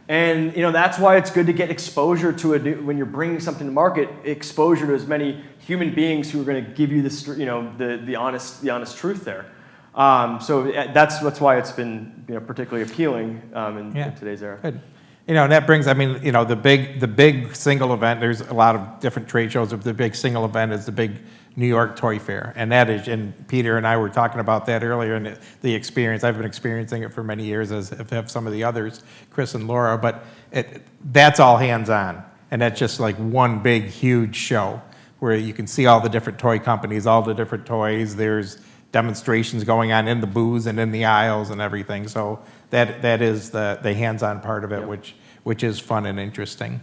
S6: And, you know, that's why it's good to get exposure to when you're bringing something to market, exposure to as many human beings who are going to give you this, you know, the honest truth there. So that's why it's been, you know, particularly appealing in today's era.
S2: Good. You know, and that brings, I mean, you know, the big single event, there's a lot of different trade shows, but the big single event is the big New York Toy Fair. And that is, and Peter and I were talking about that earlier, and the experience, I've been experiencing it for many years, as have some of the others, Chris and Laura, but that's all hands-on. And that's just like one big, huge show where you can see all the different toy companies, all the different toys. There's demonstrations going on in the booths and in the aisles and everything. So that is the hands-on part of it, which is fun and interesting.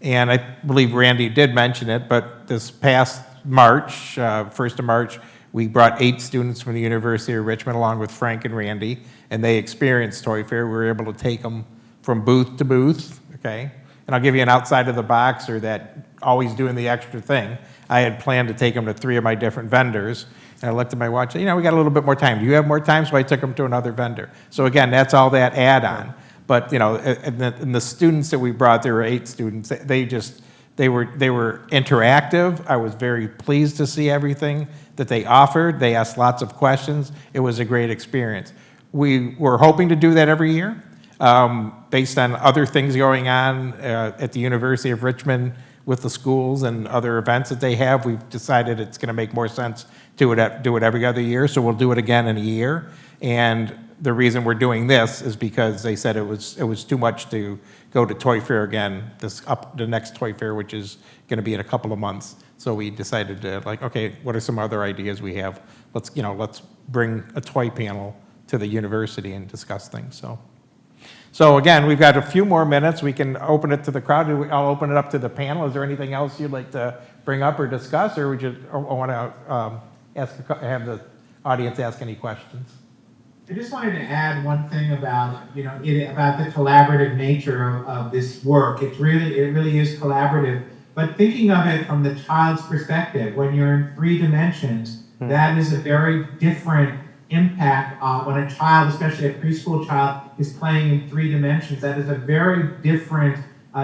S2: And I believe Randy did mention it, but this past March, 1st of March, we brought 8 students from the University of Richmond along with Frank and Randy, and they experienced Toy Fair. We were able to take them from booth to booth, okay? And I'll give you an outside of the box, or that always doing the extra thing. I had planned to take them to 3 of my different vendors, and I looked at my watch, you know, we got a little bit more time. Do you have more time? So I took them to another vendor. So again, that's all that add-on. But, you know, and the students that we brought, there were 8 students, they were interactive. I was very pleased to see everything that they offered. They asked lots of questions. It was a great experience. We were hoping to do that every year. Based on other things going on at the University of Richmond with the schools and other events that they have, we've decided it's going to make more sense to do it every other year, so we'll do it again in a year. And the reason we're doing this is because they said it was too much to go to Toy Fair again, the next Toy Fair, which is going to be in a couple of months. So we decided to, like, okay, what are some other ideas we have? Let's bring a toy panel to the university and discuss things. So again, we've got a few more minutes. We can open it to the crowd. I'll open it up to the panel. Is there anything else you'd like to bring up or discuss, or would you want to have the audience ask any questions?
S4: I just wanted to add one thing about, about the collaborative nature of this work. It really is collaborative. But thinking of it from the child's perspective, when you're in 3 dimensions, that is a very different impact when a child, especially a preschool child, is playing in 3 dimensions. That is a very different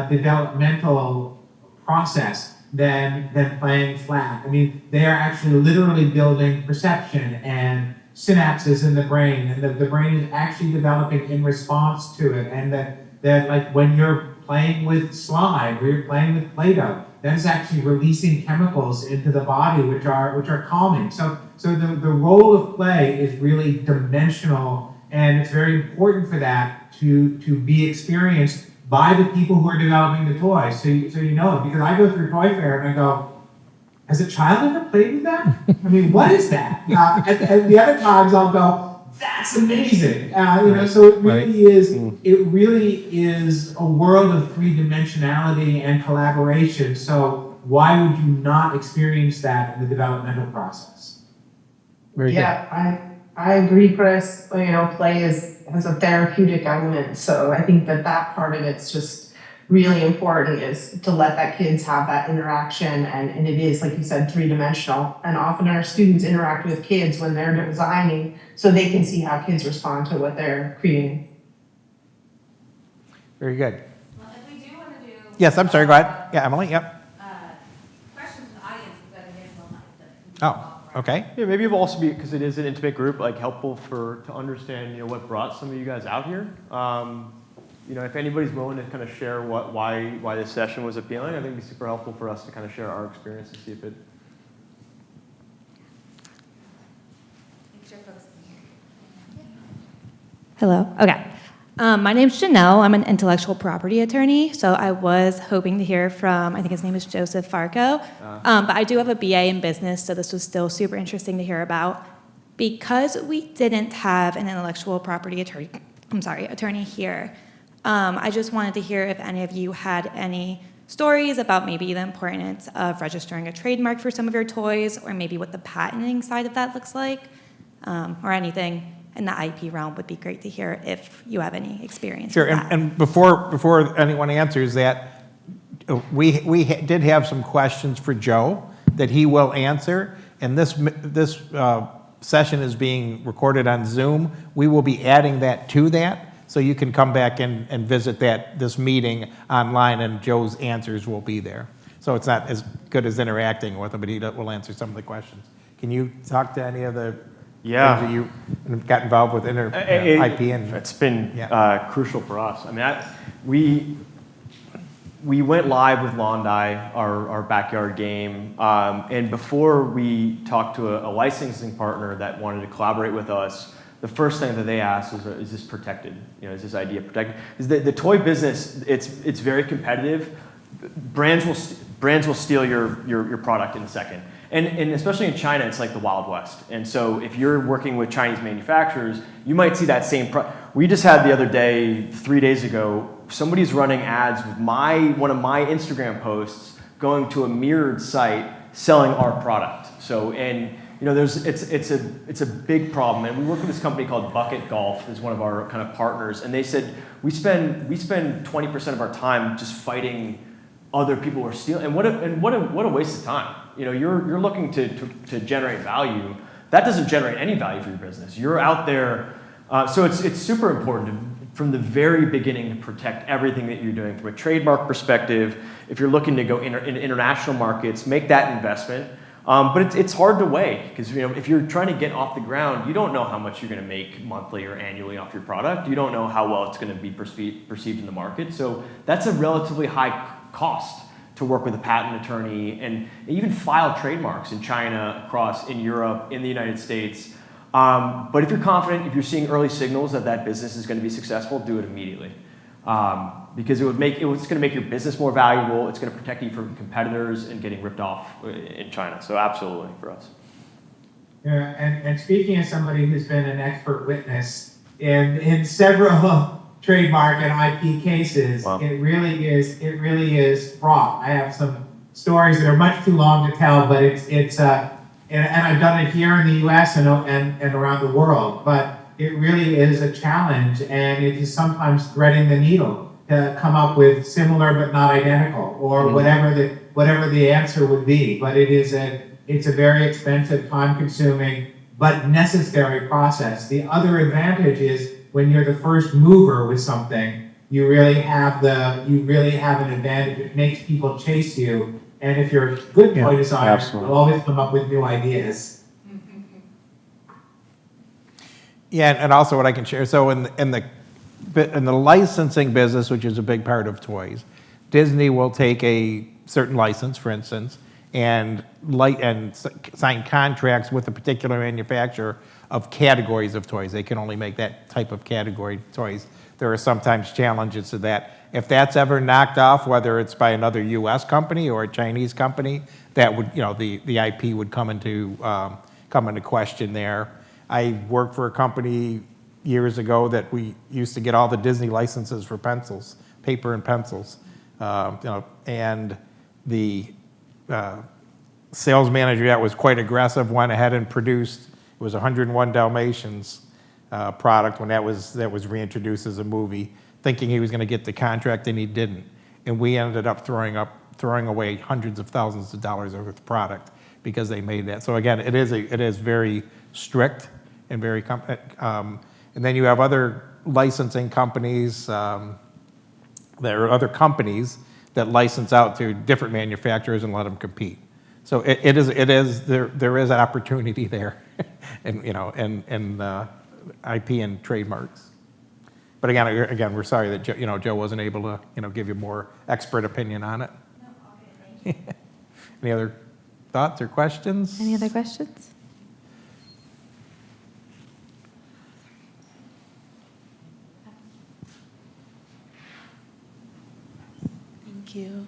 S4: developmental process than playing flat. I mean, they are actually literally building perception and synapses in the brain, and the brain is actually developing in response to it. And that like when you're playing with slime or you're playing with Play-Doh, that is actually releasing chemicals into the body which are calming. So the role of play is really dimensional, and it's very important for that to be experienced by the people who are developing the toys. So you know it, because I go through Toy Fair and I go, has a child ever played with that? I mean, what is that? At the other times I'll go, that's amazing. So it really is a world of 3-dimensionality and collaboration. So why would you not experience that in the developmental process?
S2: Very good.
S5: I agree, Chris. Play has a therapeutic element. So I think that part of it's just really important, is to let that kids have that interaction, and it is, like you said, 3-dimensional. And often our students interact with kids when they're designing, so they can see how kids respond to what they're creating.
S2: Very good.
S7: Well, if we do want to do.
S2: Yes, I'm sorry, go ahead. Yeah, Emily, yep.
S7: Questions from the audience, because I think it's
S2: Oh, okay.
S6: Yeah, maybe it'll also be, because it is an intimate group, like helpful to understand, what brought some of you guys out here. If anybody's willing to kind of share why this session was appealing, I think it'd be super helpful for us to kind of share our experience and see if it.
S8: Hello. Okay. My name's Janelle. I'm an intellectual property attorney, so I was hoping to hear from, I think his name is Joseph Farco, but I do have a BA in business, so this was still super interesting to hear about. Because we didn't have an intellectual property attorney here, I just wanted to hear if any of you had any stories about maybe the importance of registering a trademark for some of your toys, or maybe what the patenting side of that looks like, or anything in the IP realm would be great to hear if you have any experience.
S2: Sure,
S8: with that.
S2: and before anyone answers that, we did have some questions for Joe that he will answer, and this session is being recorded on Zoom. We will be adding that to that, so you can come back and visit this meeting online, and Joe's answers will be there. So it's not as good as interacting with him, but he will answer some of the questions. Can you talk to any of the
S6: Yeah.
S2: things that you got involved with IP? And
S6: It's been
S2: Yeah.
S6: crucial for us. I mean, we went live with Londai, our backyard game, and before we talked to a licensing partner that wanted to collaborate with us, the first thing that they asked is this protected? Is this idea protected? Because the toy business, it's very competitive. Brands will steal your product in a second. And especially in China, it's like the Wild West. And so if you're working with Chinese manufacturers, you might see that same we just had the other day, 3 days ago, somebody's running ads with one of my Instagram posts going to a mirrored site selling our product. So, and it's a big problem. And we work with this company called Bucket Golf, is one of our kind of partners. And they said, we spend 20% of our time just fighting other people who are stealing. And what a waste of time. You're looking to generate value. That doesn't generate any value for your business. You're out there. So it's super important from the very beginning to protect everything that you're doing from a trademark perspective. If you're looking to go in international markets, make that investment. But it's hard to weigh, because if you're trying to get off the ground, you don't know how much you're going to make monthly or annually off your product. You don't know how well it's going to be perceived in the market. So that's a relatively high cost to work with a patent attorney and even file trademarks in China, in Europe, in the United States. But if you're confident, if you're seeing early signals that business is going to be successful, do it immediately. Because it's going to make your business more valuable. It's going to protect you from competitors and getting ripped off in China. So absolutely for us.
S4: Yeah, and speaking as somebody who's been an expert witness in several trademark and IP cases,
S6: Wow.
S4: it really is fraught. I have some stories that are much too long to tell, but and I've done it here in the U.S. and around the world. But it really is a challenge, and it is sometimes threading the needle to come up with similar but not identical, or whatever the answer would be. But it's a very expensive, time-consuming, but necessary process. The other advantage is when you're the first mover with something, you really have an advantage. It makes people chase you, and if you're a good toy designer, you'll always come up with new ideas.
S2: Yeah, and also what I can share. So in the licensing business, which is a big part of toys, Disney will take a certain license, for instance, and sign contracts with a particular manufacturer of categories of toys. They can only make that type of category toys. There are sometimes challenges to that. If that's ever knocked off, whether it's by another U.S. company or a Chinese company, that would, the IP would come into question there. I worked for a company years ago that we used to get all the Disney licenses for pencils, paper and pencils, and the sales manager that was quite aggressive went ahead and produced. It was 101 Dalmatians product when that was reintroduced as a movie, thinking he was going to get the contract, and he didn't. And we ended up throwing away hundreds of thousands of dollars worth of product because they made that. So again, it is very strict and very and then you have other licensing companies. There are other companies that license out to different manufacturers and let them compete. So there is an opportunity there, and IP and trademarks. But again, we're sorry that Joe wasn't able to give you more expert opinion on it.
S8: No, okay, thank you.
S2: Any other thoughts or questions?
S8: Any other questions?
S9: Thank you.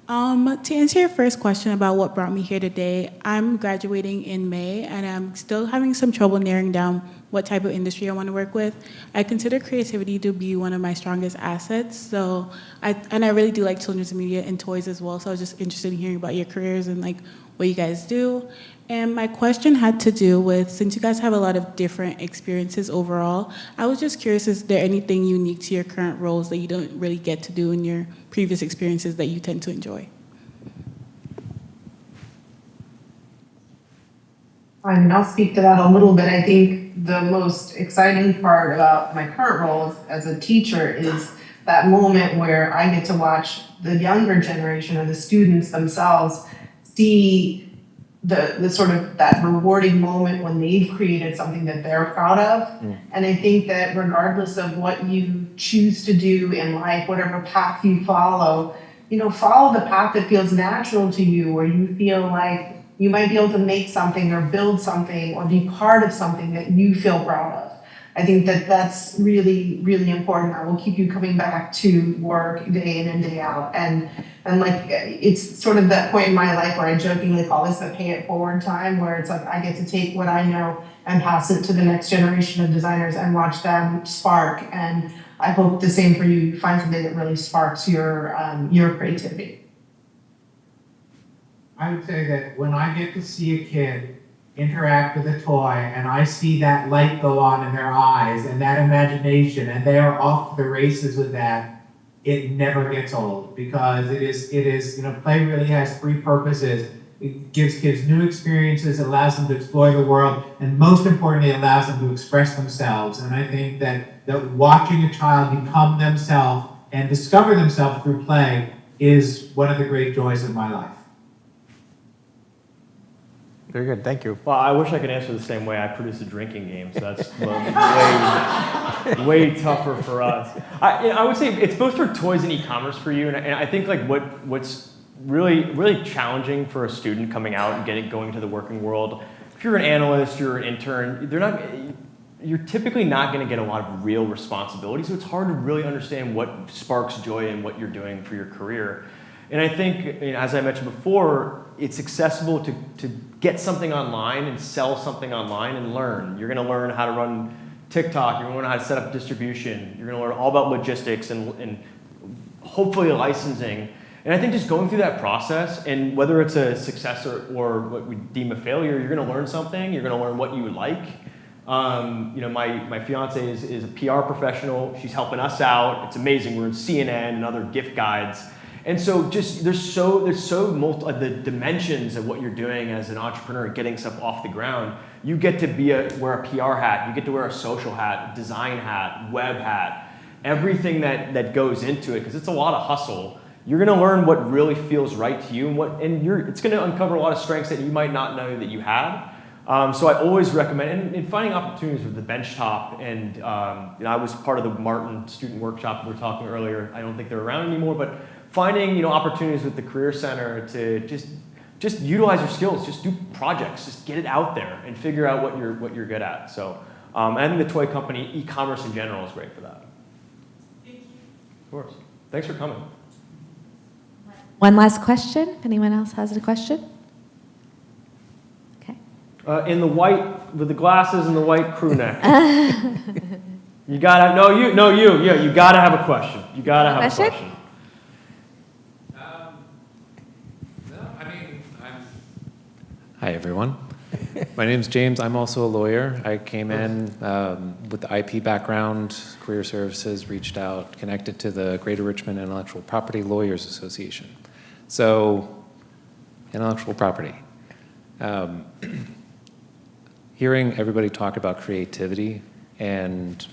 S9: To answer your first question about what brought me here today, I'm graduating in May, and I'm still having some trouble narrowing down what type of industry I want to work with. I consider creativity to be one of my strongest assets, so I really do like children's media and toys as well, so I was just interested in hearing about your careers and what you guys do. And my question had to do with, since you guys have a lot of different experiences overall, I was just curious, is there anything unique to your current roles that you don't really get to do in your previous experiences that you tend to enjoy?
S5: I mean, I'll speak to that a little bit. I think the most exciting part about my current role as a teacher is that moment where I get to watch the younger generation or the students themselves see the sort of that rewarding moment when they've created something that they're proud of. And I think that regardless of what you choose to do in life, whatever path you follow, follow the path that feels natural to you, where you feel like you might be able to make something or build something or be part of something that you feel proud of. I think that that's really, really important. I will keep you coming back to work day in and day out. And like, it's sort of that point in my life where I jokingly call this the pay it forward time, where it's like I get to take what I know and pass it to the next generation of designers and watch them spark. And I hope the same for you. You find something that really sparks your creativity.
S4: I would say that when I get to see a kid interact with a toy and I see that light go on in their eyes and that imagination and they are off to the races with that, it never gets old, because it is, play really has three purposes. It gives kids new experiences, it allows them to explore the world, and most importantly, it allows them to express themselves. And I think that watching a child become themselves and discover themselves through play is one of the great joys of my life.
S2: Very good, thank you.
S6: Well, I wish I could answer the same way. I produce a drinking game, so that's way tougher for us. I would say it's both for toys and e-commerce for you, and I think like what's really challenging for a student coming out and going to the working world. If you're an analyst, you're an intern, you're typically not going to get a lot of real responsibility, so it's hard to really understand what sparks joy in what you're doing for your career. And I think, as I mentioned before, it's accessible to get something online and sell something online and learn. You're going to learn how to run TikTok. You're going to learn how to set up distribution. You're going to learn all about logistics and hopefully licensing. And I think just going through that process, and whether it's a success or what we deem a failure, you're going to learn something. You're going to learn what you would like. My fiance is a PR professional. She's helping us out. It's amazing. We're in CNN and other gift guides. And so just there's the dimensions of what you're doing as an entrepreneur, getting stuff off the ground. You get to wear a PR hat, you get to wear a social hat, design hat, web hat, everything that goes into it, because it's a lot of hustle. You're going to learn what really feels right to you, it's going to uncover a lot of strengths that you might not know that you had. So I always recommend, and finding opportunities with the benchtop, and I was part of the Martin student workshop we were talking earlier. I don't think they're around anymore, but finding opportunities with the Career Center to just utilize your skills, just do projects, just get it out there and figure out what you're good at. So I think the toy company, e-commerce in general, is great for that. Thank you. Of course. Thanks for coming.
S10: One last question, if anyone else has a question. Okay.
S6: In the white, with the glasses and the white crew neck. You gotta, you gotta have a question. You gotta have a question.
S11: Hi, everyone. My name's James. I'm also a lawyer. I came in with the IP background, career services, reached out, connected to the Greater Richmond Intellectual Property Lawyers Association. So, intellectual property. Hearing everybody talk about creativity and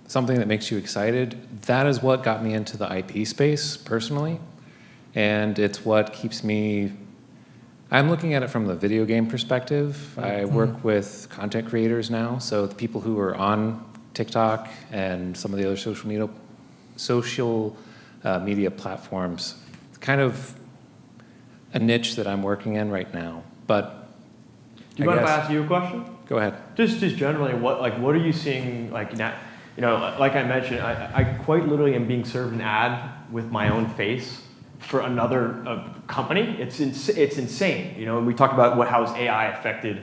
S11: something that makes you excited, that is what got me into the IP space personally. And it's what keeps me. I'm looking at it from the video game perspective. I work with content creators now, so the people who are on TikTok and some of the other social media platforms, kind of a niche that I'm working in right now. But
S6: do you mind if I ask you a question?
S11: Go ahead.
S6: Just generally, what are you seeing now? Like I mentioned, I quite literally am being served an ad with my own face for another company. It's insane. We talked about how has AI affected.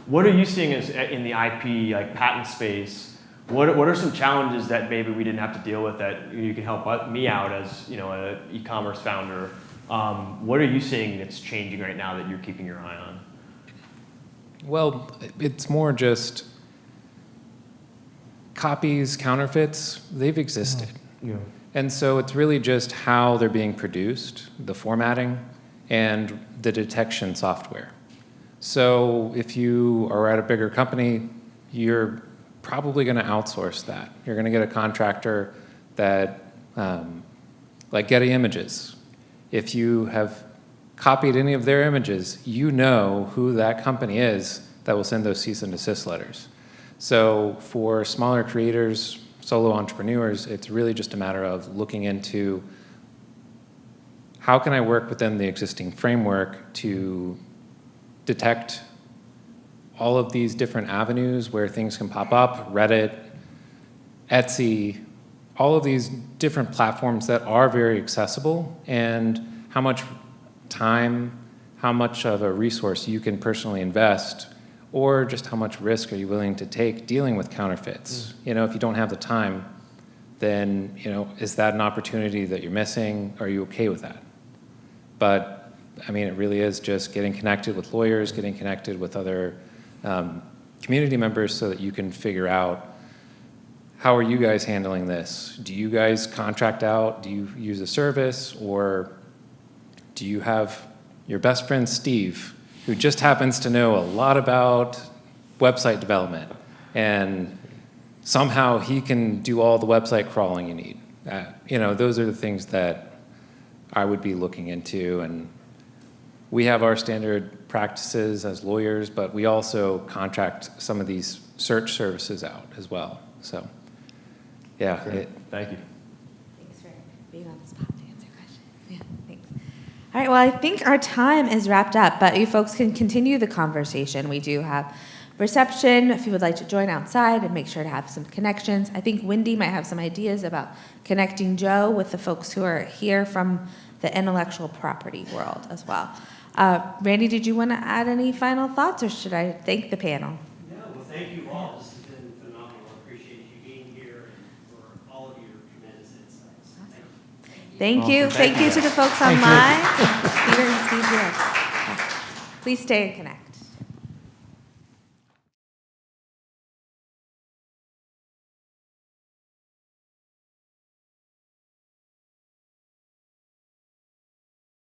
S6: What are you seeing as in the IP patent space? What are some challenges that maybe we didn't have to deal with that you can help me out as an e-commerce founder? What are you seeing that's changing right now that you're keeping your eye on?
S11: Well, it's more just copies, counterfeits. They've existed.
S6: Yeah.
S11: And so it's really just how they're being produced, the formatting, and the detection software. So if you are at a bigger company, you're probably going to outsource that. You're going to get a contractor that, like Getty Images. If you have copied any of their images, you know who that company is that will send those cease and desist letters. So for smaller creators, solo entrepreneurs, it's really just a matter of looking into how can I work within the existing framework to detect all of these different avenues where things can pop up, Reddit, Etsy, all of these different platforms that are very accessible, and how much time, how much of a resource you can personally invest, or just how much risk are you willing to take dealing with counterfeits. You know, if you don't have the time, then, you know, is that an opportunity that you're missing? Are you okay with that? But, I mean, it really is just getting connected with lawyers, getting connected with other community members so that you can figure out, how are you guys handling this? Do you guys contract out? Do you use a service? Or do you have your best friend Steve, who just happens to know a lot about website development, and somehow he can do all the website crawling you need? You know, those are the things that I would be looking into. And we have our standard practices as lawyers, but we also contract some of these search services out as well. So, yeah.
S6: Thank you.
S10: Thanks for being on the spot to answer questions. Yeah, thanks. All right, well, I think our time is wrapped up, but you folks can continue the conversation. We do have reception if you would like to join outside and make sure to have some connections. I think Wendy might have some ideas about connecting Joe with the folks who are here from the intellectual property world as well. Randy, did you want to add any final thoughts, or should I thank the panel?
S1: No, well, thank you all. This has been phenomenal. I appreciate you being here and for all of your tremendous insights. Thank you.
S10: Thank you. Thank you to the folks online. Peter and Steve here. Please stay and connect.